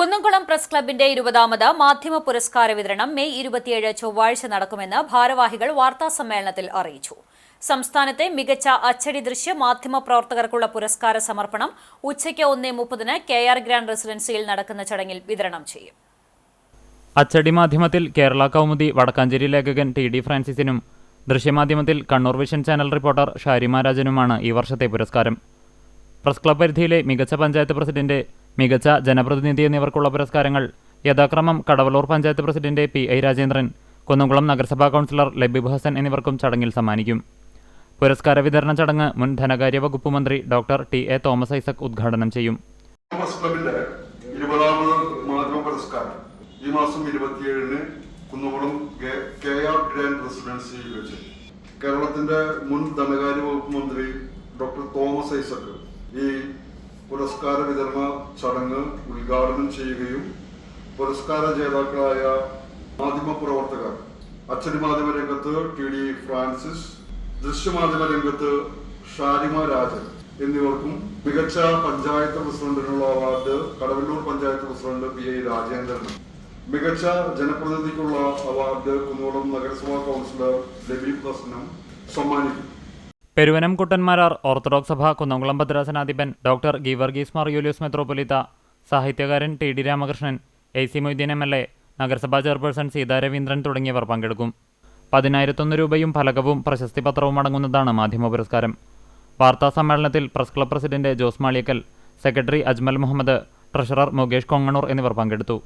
Kunnamkulam press ക്ലബിന്റെ 20ാമത് മാധ്യമ പുരസ്കാര വിതരണം മെയ് 27 ചൊവ്വാഴ്ച നടക്കുമെന്ന് ഭാരവാഹികൾ വാർത്താസമ്മേളനത്തിൽ അറിയിച്ചു. സംസ്ഥാനത്തെ മികച്ച അച്ചടി ദൃശ്യ മാധ്യമ പ്രവർത്തകർക്കുള്ള പുരസ്കാര സമർപ്പണം ഉച്ചയ്ക്ക് 1:30-ന് KR ഗ്രാൻഡ് റെസിഡൻസിയിൽ നടക്കുന്ന ചടങ്ങിൽ വിതരണം ചെയ്യും. അച്ചടി മാധ്യമത്തിൽ കേരള കൗമുദി വടക്കാഞ്ചേരി ലേഖകൻ TD ഫ്രാൻസിസിനും ദൃശ്യമാധ്യമത്തിൽ Kannur vision channel reporter Sharima രാജനുമാണ് ഈ വർഷത്തെ പുരസ്കാരം. പ്രസ് ക്ലബ് പരിധിയിലെ മികച്ച പഞ്ചായത്ത് പ്രസിഡന്റ്, മികച്ച ജനപ്രതിനിധി എന്നിവർക്കുള്ള പുരസ്കാരങ്ങൾ യഥാക്രമം കടവലൂർ പഞ്ചായത്ത് പ്രസിഡന്റ് PI രാജേന്ദ്രൻ, കുന്നംകുളം നഗരസഭാ കൗൺസിലർ ലബീബ് ഹസൻ എന്നിവർക്കും ചടങ്ങിൽ സമ്മാനിക്കും. പുരസ്കാര വിതരണ ചടങ്ങ് മുൻ ധനകാര്യ വകുപ്പ് മന്ത്രി ഡോക്ടർ TA തോമസ് ഐസക് ഉദ്ഘാടനം ചെയ്യും. പ്രസ് ക്ലബിന്റെ 20ാമത് മാധ്യമ പുരസ്കാരം ഈ മാസം 27-ന് കുന്നംകുളം KR ഗ്രാൻഡ് റെസിഡൻസിയിൽ വെച്ച് കേരളത്തിന്റെ മുൻ ധനകാര്യ വകുപ്പ് മന്ത്രി ഡോക്ടർ തോമസ് ഐസക് ഈ പുരസ്കാര വിതരണ ചടങ്ങ് ഉദ്ഘാടനം ചെയ്യുകയും പുരസ്കാര ജേതാക്കളായ മാധ്യമ പ്രവർത്തകർ, അച്ചടി മാധ്യമ രംഗത്ത് TD ഫ്രാൻസിസ്, ദൃശ്യമാധ്യമ രംഗത്ത് ഷാരിമ രാജൻ എന്നിവർക്കും മികച്ച പഞ്ചായത്ത് പ്രസിഡന്റിനുള്ള award Kadavallur panchayat president PI രാജേന്ദ്രനും, മികച്ച ജനപ്രതിനിധിക്കുള്ള അവാർഡ് കുന്നംകുളം നഗരസഭാ കൗൺസിലർ ലബീബ് ഹസനും സമ്മാനിക്കും. പെരുവനം കുട്ടന്മാരാർ ഓർത്തഡോക്സ് സഭ കുന്നംകുളം ഭദ്രാസനാധിപൻ ഡോക്ടർ ഗീവർഗീസ് മാർ യൂലിയോസ് മെത്രോപൊലീത്ത, സാഹിത്യകാരൻ TD Ramakrishnan, AC Moideen MLA, നഗരസഭാ ചെയർപേഴ്സൺ സീതാ രവീന്ദ്രൻ തുടങ്ങിയവർ പങ്കെടുക്കും. 10,001 രൂപയും ഫലകവും പ്രശസ്തി പത്രവും അടങ്ങുന്നതാണ് മാധ്യമ പുരസ്കാരം. വാർത്താ സമ്മേളനത്തിൽ press club president Jose Maliyakkal, secretary Ajmal Muhammad, treasurer Mukesh Kongannur എന്നിവർ പങ്കെടുത്തു.